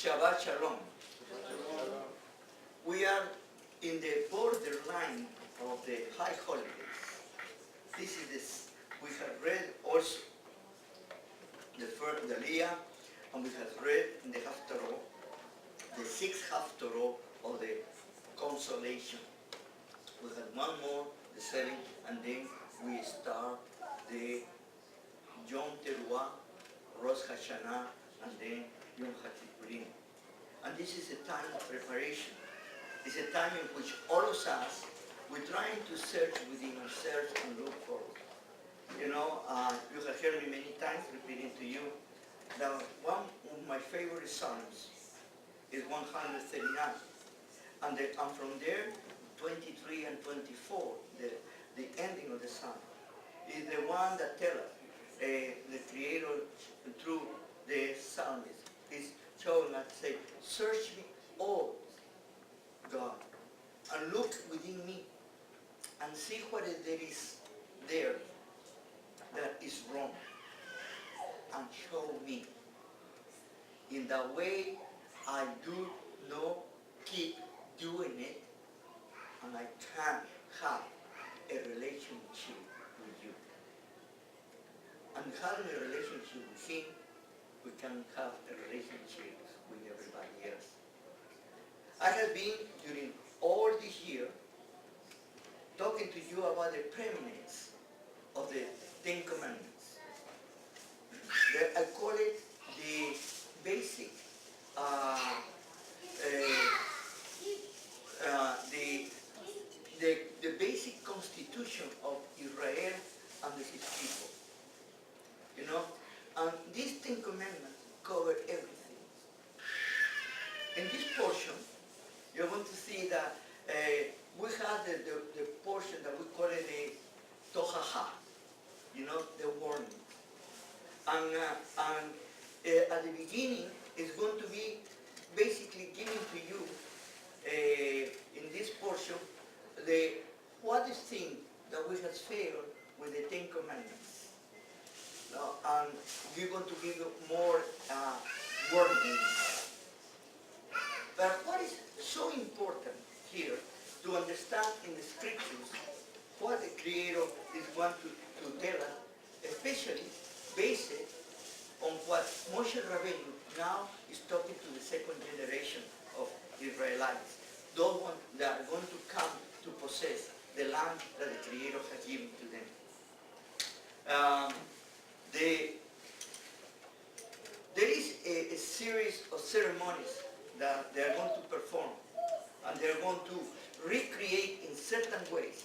Shabbat Shalom. We are in the borderline of the high holidays. This is this. We have read also the Leah, and we have read in the Haftarah, the sixth Haftarah of the consolation. We have one more, the seventh, and then we start the Yom Teruah, Rosh Hashanah, and then Yom HaKippurim. And this is a time of preparation. It's a time in which all of us, we're trying to search within ourselves and look for. You know, you have heard me many times repeating to you that one of my favorite Psalms is 139. And from there, 23 and 24, the ending of the Psalm, is the one that tells us the Creator through the psalmist is showing us, say, search me, oh God, and look within me and see what there is there that is wrong, and show me in the way I do not keep doing it, and I can have a relationship with you. And having a relationship with Him, we can have a relationship with everybody else. I have been, during all this year, talking to you about the preeminence of the Ten Commandments. I call it the basic, the basic constitution of Israel and his people. You know, and these Ten Commandments cover everything. In this portion, you're going to see that we have the portion that we call it the Tohaha, you know, the warning. And at the beginning, it's going to be basically giving to you in this portion what is thing that we have failed with the Ten Commandments. And we're going to give you more warnings. But what is so important here to understand in the scriptures what the Creator is going to tell us, especially based on what Moshe Rabbeinu now is talking to the second generation of Israelites, those ones that are going to come to possess the land that the Creator has given to them. There is a series of ceremonies that they are going to perform, and they are going to recreate in certain ways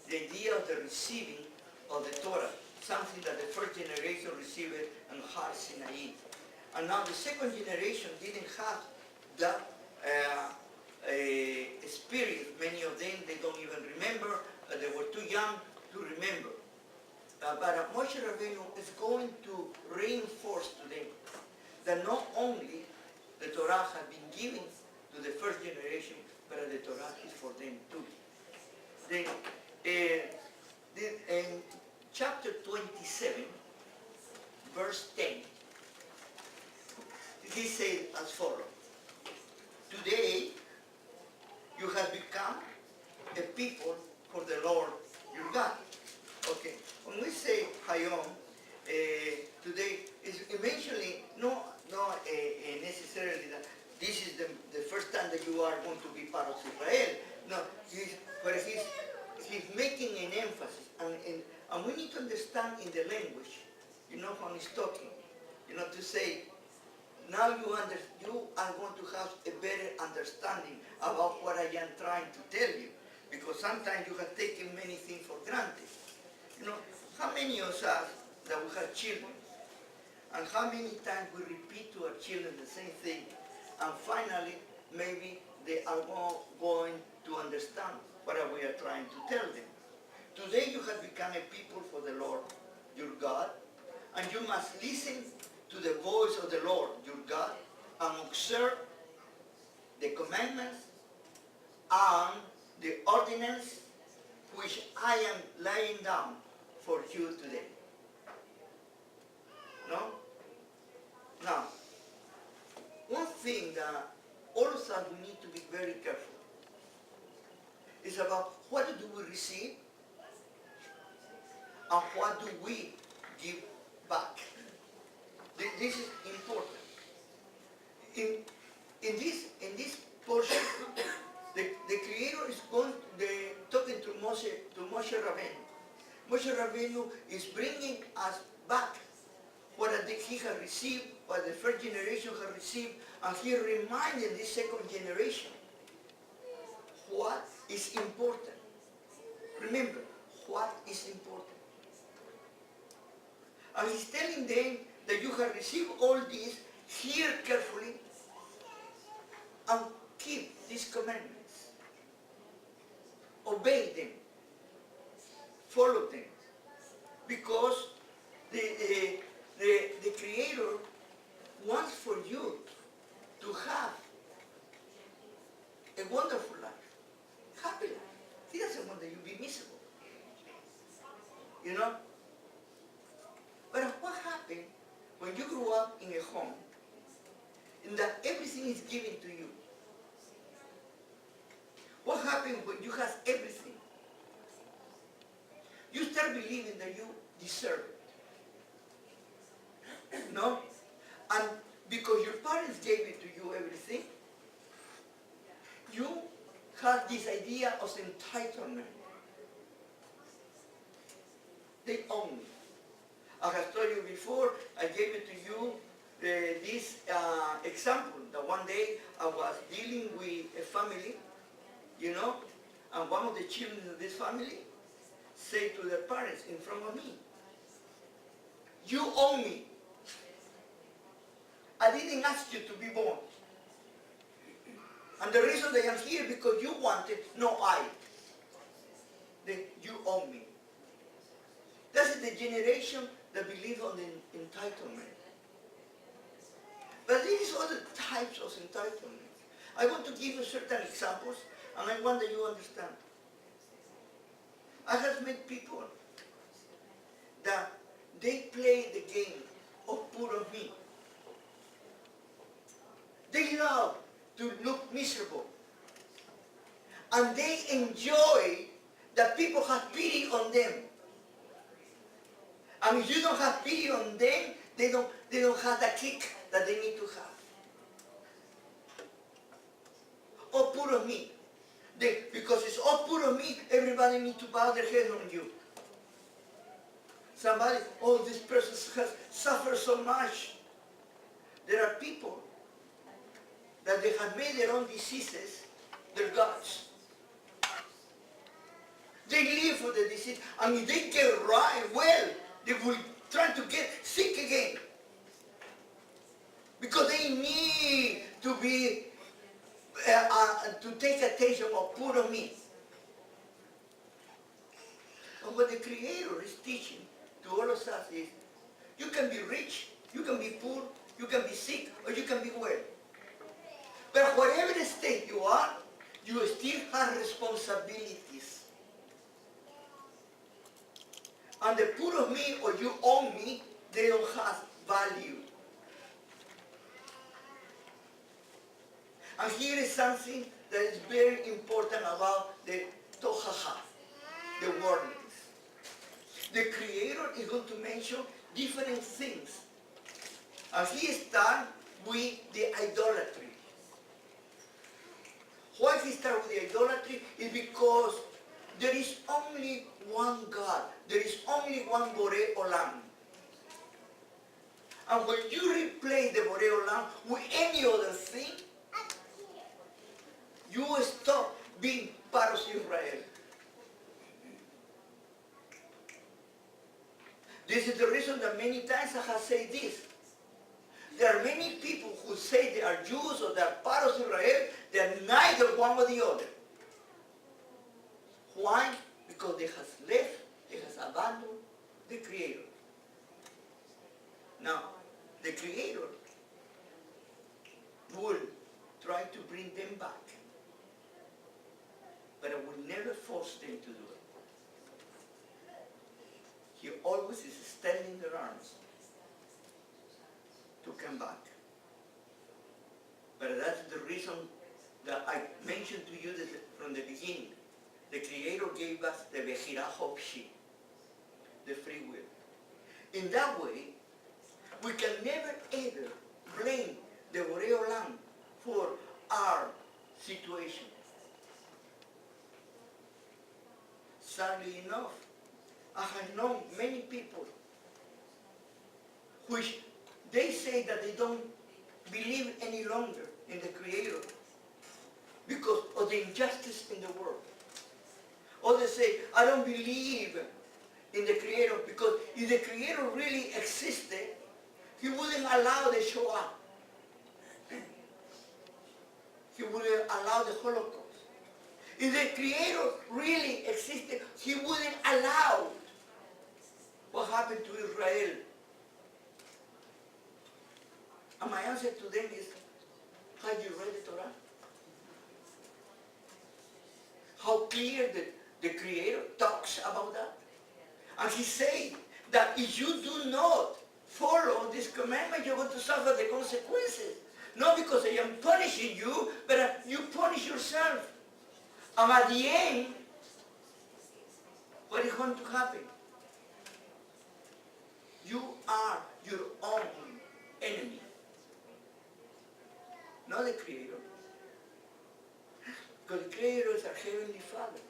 the idea of the receiving of the Torah, something that the first generation received on Har Sinai. And now the second generation didn't have that experience. Many of them, they don't even remember. They were too young to remember. But Moshe Rabbeinu is going to reinforce to them that not only the Torah has been given to the first generation, but the Torah is for them too. Then, in chapter 27, verse 10, he said as follows: today you have become a people for the Lord your God. Okay, when we say Hayom, today is eventually not necessarily that this is the first time that you are going to be part of Israel. No, he's making an emphasis, and we need to understand in the language, you know, when he's talking, you know, to say, now you are going to have a better understanding about what I am trying to tell you, because sometimes you have taken many things for granted. You know, how many of us that we have children, and how many times we repeat to our children the same thing, and finally, maybe they are going to understand what we are trying to tell them. Today you have become a people for the Lord, your God, and you must listen to the voice of the Lord, your God, and observe the commandments and the ordinance which I am laying down for you today. No? Now, one thing that all of us we need to be very careful. It's about what do we receive and what do we give back. This is important. In this portion, the Creator is talking to Moshe Rabbeinu. Moshe Rabbeinu is bringing us back what he had received, what the first generation had received, and he reminded this second generation what is important. Remember, what is important. And he's telling them that you have received all this, hear carefully, and keep these commandments. Obey them. Follow them. Because the Creator wants for you to have a wonderful life, happy life. He doesn't want that you be miserable. You know? But what happens when you grow up in a home and that everything is given to you? What happens when you have everything? You start believing that you deserve it. No? And because your parents gave it to you everything, you have this idea of entitlement. They own me. I have told you before, I gave it to you this example, that one day I was dealing with a family, you know, and one of the children of this family said to their parents in front of me, "You own me. I didn't ask you to be born. And the reason that I'm here because you wanted, no I. You own me." That's the generation that believes on the entitlement. But there is other types of entitlement. I want to give you certain examples, and I want that you understand. I have met people that they play the game of pure of me. They love to look miserable. And they enjoy that people have pity on them. And if you don't have pity on them, they don't have the kick that they need to have. All put on me. Because it's all put on me, everybody needs to bow their head on you. Somebody, oh, this person has suffered so much. There are people that they have made their own diseases their gods. They live for the disease, and if they get right, well, they will try to get sick again. Because they need to be, to take attention of put on me. And what the Creator is teaching to all of us is, you can be rich, you can be poor, you can be sick, or you can be well. But whatever the state you are, you still have responsibilities. And the put of me or you own me, they don't have value. And here is something that is very important about the tohaha, the warnings. The Creator is going to mention different things. And he starts with the idolatry. Why he starts with the idolatry is because there is only one God. There is only one Borei Olam. And when you replace the Borei Olam with any other thing, you stop being part of Israel. This is the reason that many times I have said this. There are many people who say they are Jews or they are part of Israel. They are neither one or the other. Why? Because they have left, they have abandoned the Creator. Now, the Creator will try to bring them back. But I will never force them to do it. He always is extending their arms to come back. But that's the reason that I mentioned to you that from the beginning. The Creator gave us the Bechira Hopshi, the free will. In that way, we can never ever blame the Borei Olam for our situation. Sadly enough, I have known many people which they say that they don't believe any longer in the Creator because of the injustice in the world. Or they say, I don't believe in the Creator because if the Creator really existed, He wouldn't allow the Shoah. He wouldn't allow the Holocaust. If the Creator really existed, He wouldn't allow what happened to Israel. And my answer to them is, have you read the Torah? How clear the Creator talks about that. And He said that if you do not follow this commandment, you're going to suffer the consequences. Not because I am punishing you, but you punish yourself. And at the end, what is going to happen? You are your own enemy. Not the Creator. Because the Creator is our Heavenly Father.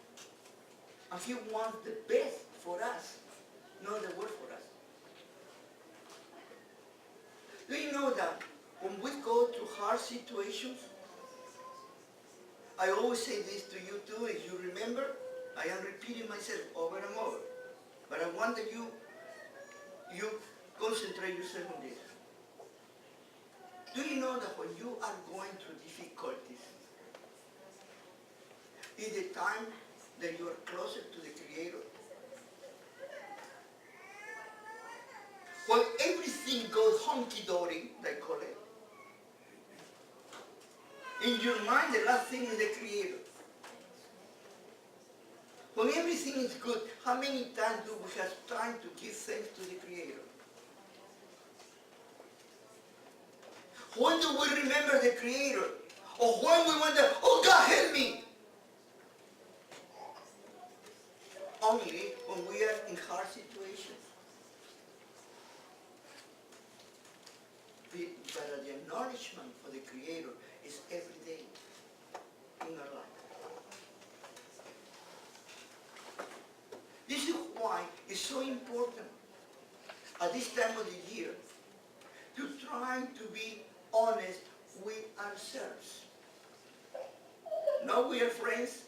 And He wants the best for us, not the worst for us. Do you know that when we go through hard situations, I always say this to you too, if you remember, I am repeating myself over and over. But I want that you concentrate yourself on this. Do you know that when you are going through difficulties, is the time that you are closer to the Creator? When everything goes hunky-dory, they call it. In your mind, the last thing is the Creator. When everything is good, how many times do we have time to give thanks to the Creator? When do we remember the Creator? Or when we wonder, oh God, help me! Only when we are in hard situations. But the acknowledgement for the Creator is every day in our life. This is why it's so important at this time of the year to try to be honest with ourselves. Not we are friends,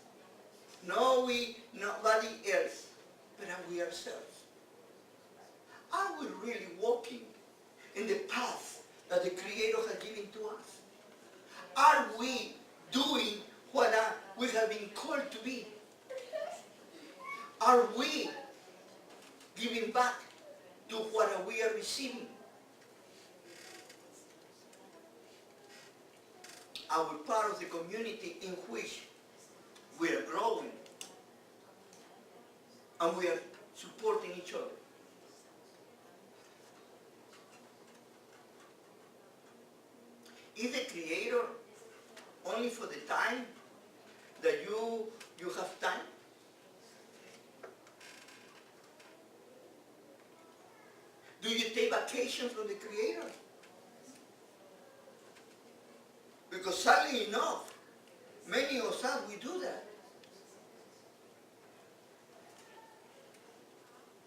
no nobody else, but we ourselves. Are we really walking in the path that the Creator has given to us? Are we doing what we have been called to be? Are we giving back to what we are receiving? Are we part of the community in which we are growing and we are supporting each other? Is the Creator only for the time that you have time? Do you take vacation from the Creator? Because sadly enough, many of us, we do that.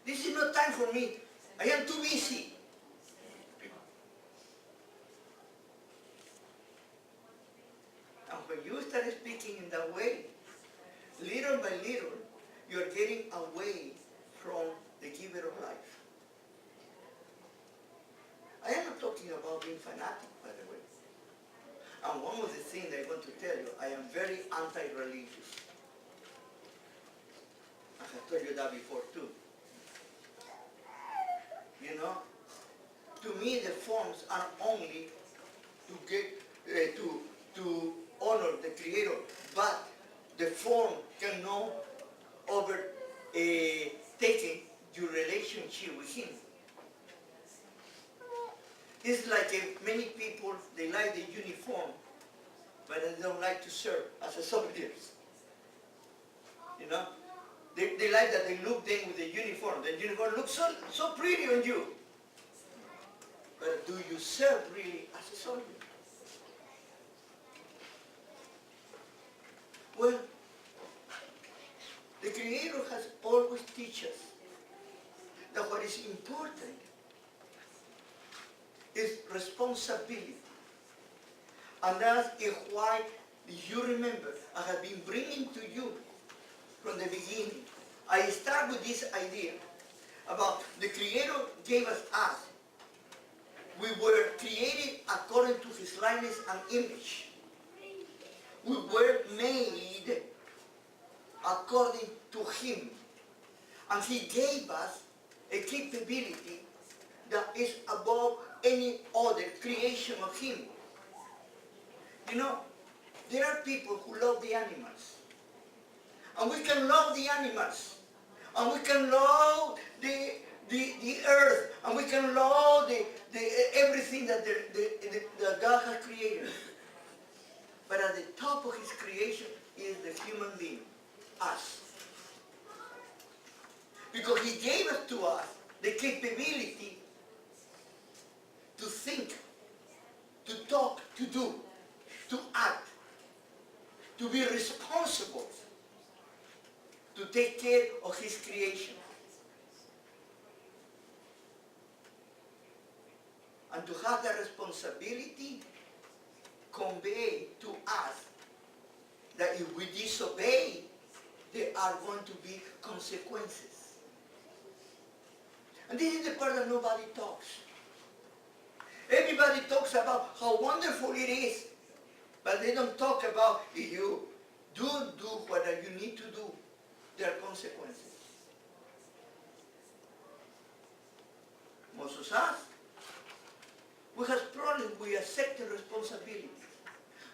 This is not time for me. I am too busy. And when you start speaking in that way, little by little, you are getting away from the giver of life. I am not talking about being fanatic, by the way. And one of the things I want to tell you, I am very anti-religious. I have told you that before too. You know, to me the forms are only to get to honor the Creator, but the form cannot overtake your relationship with Him. It's like many people, they like the uniform, but they don't like to serve as a soldiers. You know? They like that they look then with the uniform. The uniform looks so pretty on you. But do you serve really as a soldier? Well, the Creator has always teach us that what is important is responsibility. And that is why you remember I have been bringing to you from the beginning. I start with this idea about the Creator gave us. We were created according to His likeness and image. We were made according to Him. And He gave us a capability that is above any other creation of Him. You know, there are people who love the animals. And we can love the animals. And we can love the earth. And we can love everything that God has created. But at the top of His creation is the human being, us. Because He gave us to us the capability to think, to talk, to do, to act, to be responsible, to take care of His creation. And to have the responsibility convey to us that if we disobey, there are going to be consequences. And this is the part that nobody talks. Everybody talks about how wonderful it is, but they don't talk about if you don't do what you need to do, there are consequences. Most of us, we have problems with accepting responsibility.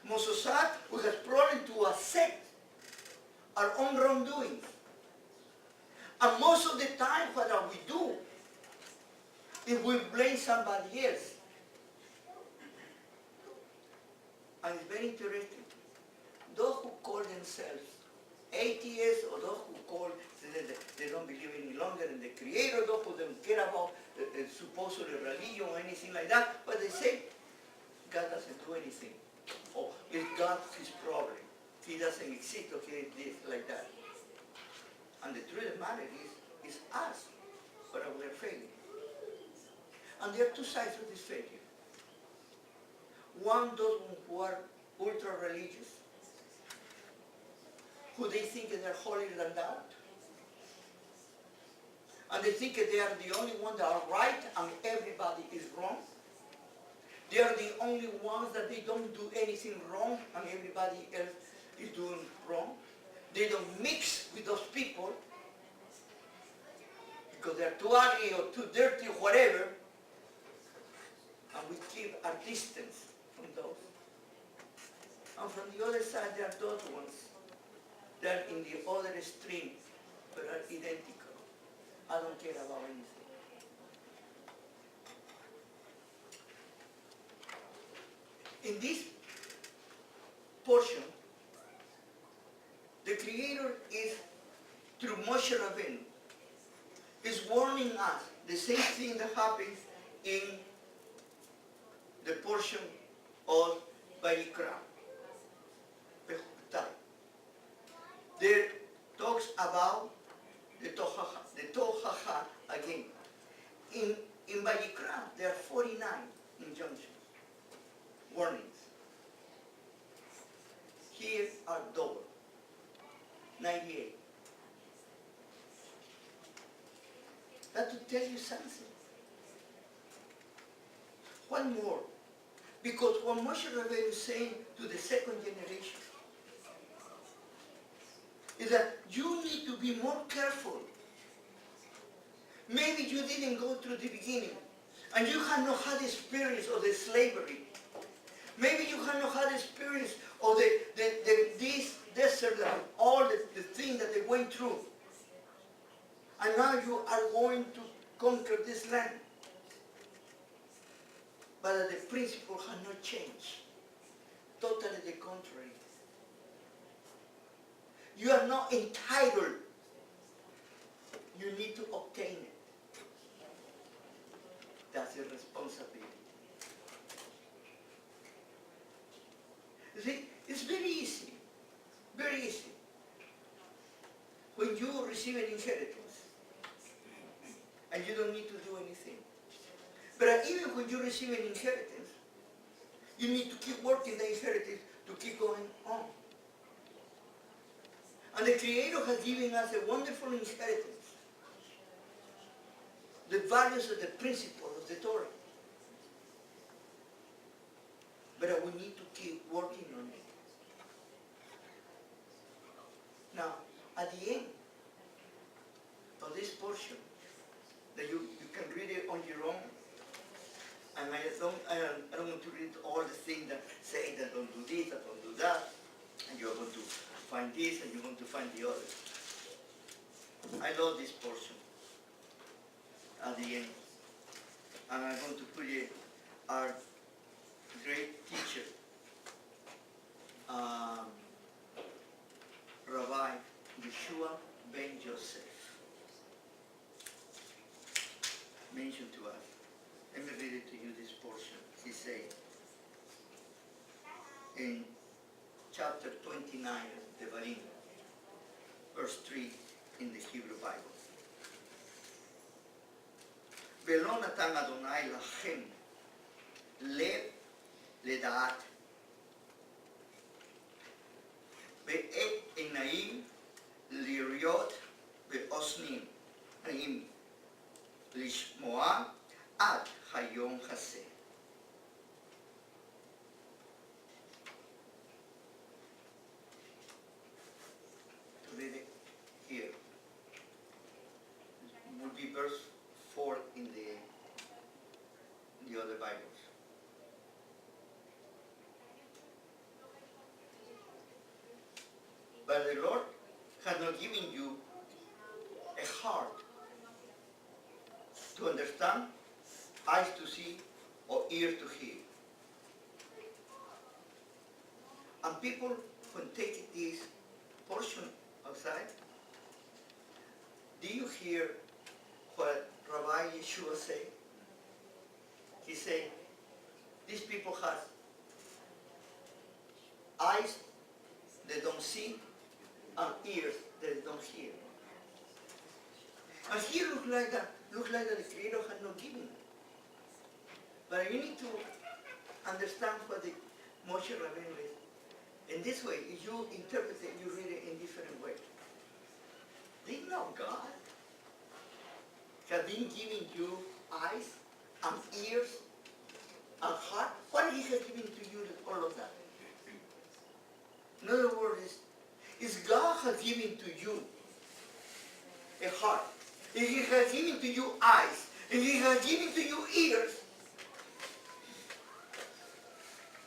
Most of us, we have problems to accept our own wrongdoings. And most of the time, what we do is we blame somebody else. And it's very interesting. Those who call themselves atheists, or those who call they don't believe any longer in the Creator, those who don't care about supposedly religion or anything like that, but they say God doesn't do anything. Or it's God's His problem. He doesn't exist, or He is this, like that. And the truth of the matter is, it's us, but we are failing. And there are two sides of this failure. One, those who are ultra-religious, who they think that they're holier than thou. And they think that they are the only ones that are right and everybody is wrong. They are the only ones that they don't do anything wrong and everybody else is doing wrong. They don't mix with those people because they're too ugly or too dirty or whatever. And we keep our distance from those. And from the other side, there are those ones that are in the other extreme, but are identical. I don't care about anything. In this portion, the Creator is, through Moshe Rabbeinu, is warning us the same thing that happens in the portion of Vayikra. There talks about the Tohaha again. In Vayikra, there are 49 injunctions, warnings. Here are double, 98. That to tell you something. One more. Because what Moshe Rabbeinu is saying to the second generation is that you need to be more careful. Maybe you didn't go through the beginning and you have not had the experience of the slavery. Maybe you have not had the experience of this desert, all the things that they went through. And now you are going to conquer this land. But the principle has not changed. Totally the contrary. You are not entitled. You need to obtain it. That's a responsibility. You see, it's very easy. Very easy. When you receive an inheritance, and you don't need to do anything. But even when you receive an inheritance, you need to keep working the inheritance to keep going on. And the Creator has given us a wonderful inheritance. The values of the principles of the Torah. But we need to keep working on it. Now, at the end of this portion, that you can read it on your own, and I don't want to read all the things that say that don't do this, that don't do that, and you're going to find this and you're going to find the other. I love this portion at the end. And I'm going to put it, our great teacher, Rabbi Yashuv ben Joseph, mentioned to us. Let me read it to you, this portion. He said, in chapter 29 of the Devarim, verse 3 in the Hebrew Bible. ולא נתן אדוני לכם לב לדעת ואת עיניים לראות ואוזנים נעים לשמוע עד היום הזה. To read it here. It would be verse 4 in the other Bibles. But the Lord has not given you a heart to understand, eyes to see, or ears to hear. And people, when take this portion outside, do you hear what Rabbi Yeshua said? He said, these people have eyes they don't see and ears they don't hear. And here look like that the Creator had not given them. But you need to understand what the Moshe Rabbeinu is. In this way, if you interpret it, you read it in different ways. Did not God have been giving you eyes and ears and heart? What He has given to you all of that? In other words, is God has given to you a heart. If He has given to you eyes, if He has given to you ears,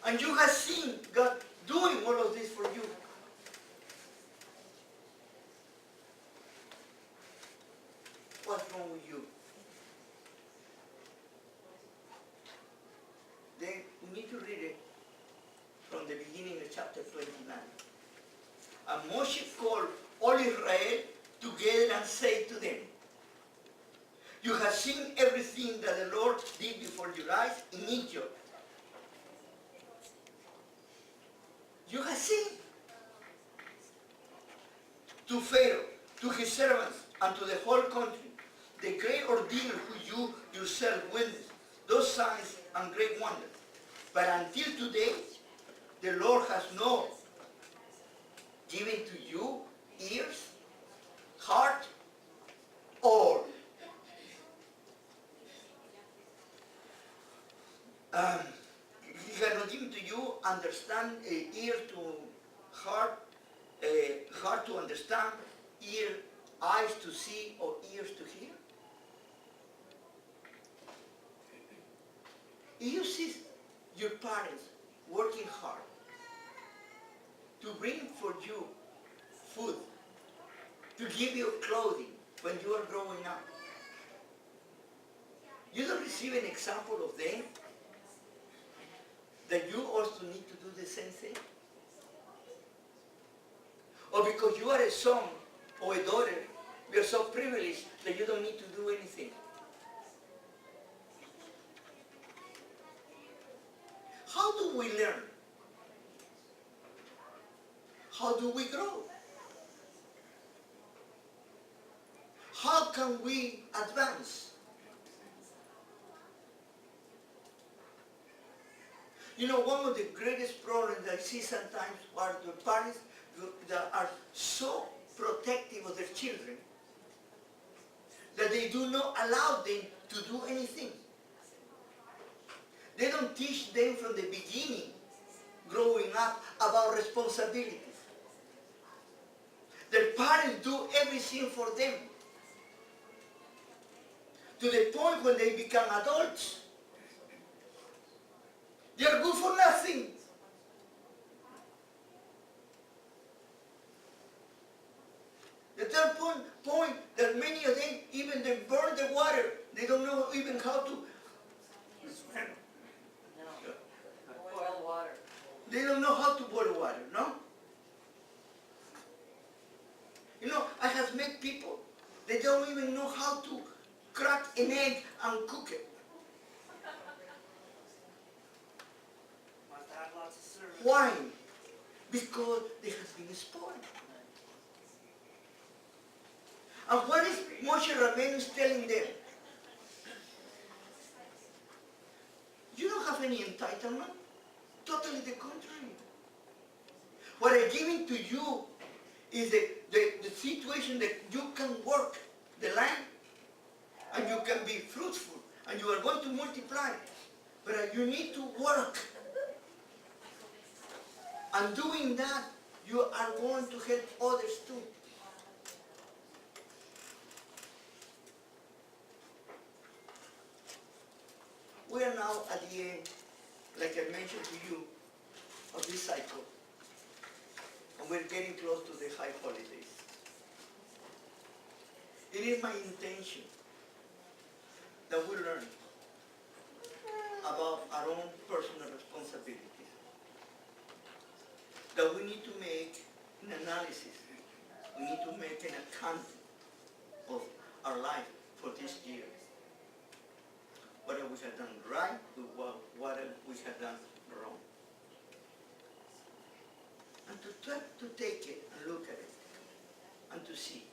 and you have seen God doing all of this for you, what's wrong with you? Then we need to read it from the beginning of chapter 29. And Moshe called all Israel together and said to them, you have seen everything that the Lord did before your eyes in Egypt. You have seen to Pharaoh, to his servants, and to the whole country, the great ordeal which you yourself witnessed, those signs and great wonders. But until today, the Lord has not given to you ears, heart, or He has not given to you understand, ear to heart, heart to understand, ear, eyes to see, or ears to hear. You see your parents working hard to bring for you food, to give you clothing when you are growing up. You don't receive an example of them that you also need to do the same thing. Or because you are a son or a daughter, you are so privileged that you don't need to do anything. How do we learn? How do we grow? How can we advance? You know, one of the greatest problems I see sometimes are the parents that are so protective of their children that they do not allow them to do anything. They don't teach them from the beginning, growing up, about responsibilities. Their parents do everything for them. To the point when they become adults, they are good for nothing. The third point that many of them, even they burn the water. They don't know even how to swim. No. Boil water. They don't know how to boil water, no? You know, I have met people, they don't even know how to crack an egg and cook it. Must have lots of service. Why? Because they have been spoiled. And what is Moshe Rabbeinu telling them? You don't have any entitlement. Totally the contrary. What I'm giving to you is the situation that you can work the land and you can be fruitful and you are going to multiply. But you need to work. And doing that, you are going to help others too. We are now at the end, like I mentioned to you, of this cycle. And we're getting close to the high holidays. It is my intention that we learn about our own personal responsibilities. That we need to make an analysis. We need to make an account of our life for this year. What we have done right, what we have done wrong. And to try to take it and look at it and to see.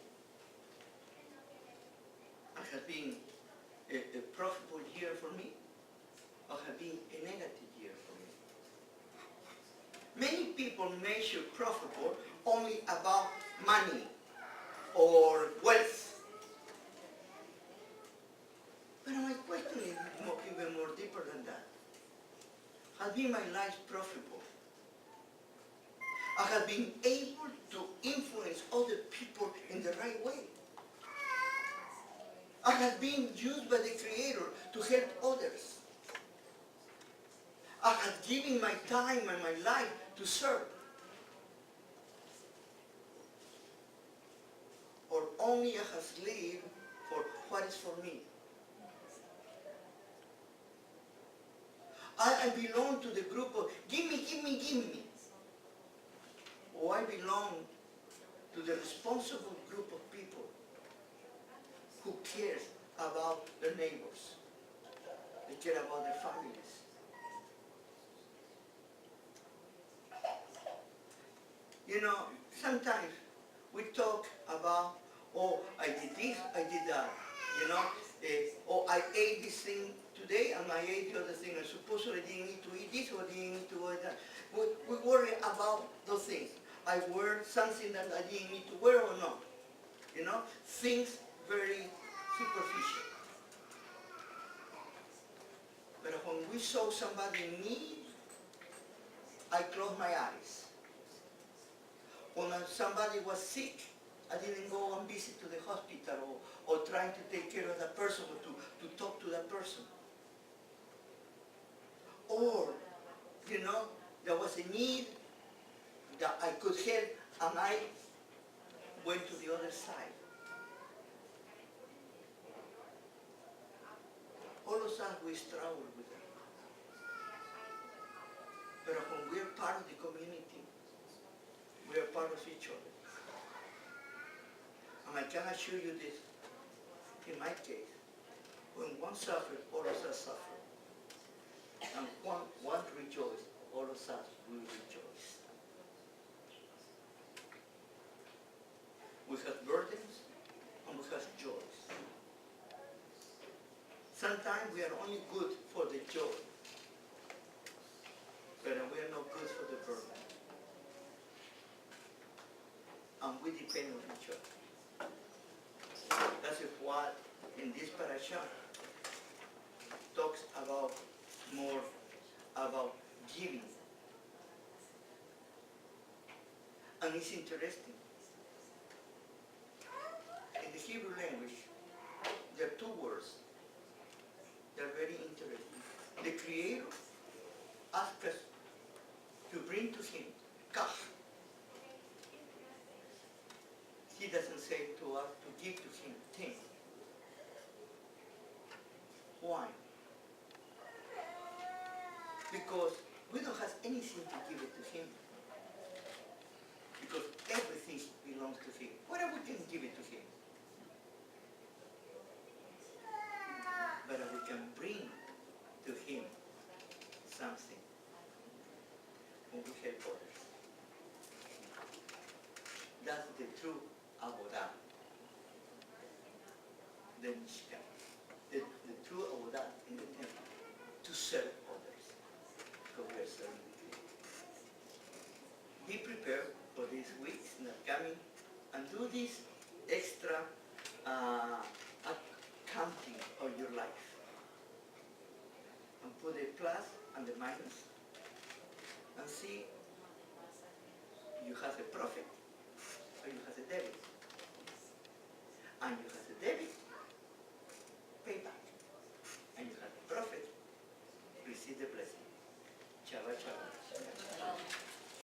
It has been a profitable year for me, or has been a negative year for me. Many people measure profitable only about money or wealth. But my question is even more deeper than that. Has been my life profitable? I have been able to influence other people in the right way. I have been used by the Creator to help others. I have given my time and my life to serve. Or only I have lived for what is for me. I belong to the group of give me, give me, give me. Or I belong to the responsible group of people who cares about their neighbors. They care about their families. You know, sometimes we talk about, oh, I did this, I did that. You know, oh, I ate this thing today and I ate the other thing. I supposedly didn't need to eat this or didn't need to eat that. We worry about those things. I wear something that I didn't need to wear or not. You know, things very superficial. But when we saw somebody in need, I closed my eyes. When somebody was sick, I didn't go and visit to the hospital or trying to take care of that person or to talk to that person. Or, you know, there was a need that I could help and I went to the other side. All of us, we struggle with that. But when we are part of the community, we are part of each other. And I can assure you this, in my case, when one suffers, all of us suffer. And one rejoice, all of us will rejoice. We have burdens and we have joys. Sometimes we are only good for the joy, but we are not good for the burden. And we depend on each other. That's why in this parasha talks about more about giving. And it's interesting. In the Hebrew language, there are two words. They're very interesting. The Creator asks us to bring to Him kach. He doesn't say to us to give to Him things. Why? Because we don't have anything to give it to Him. Because everything belongs to Him. Whatever we can give it to Him. But we can bring to Him something when we help others. That's the true avodah. The mishkan. The true avodah in the temple. To serve others. Because we are serving Him. Be prepared for these weeks that are coming and do this extra accounting of your life. And put a plus and a minus and see you have a profit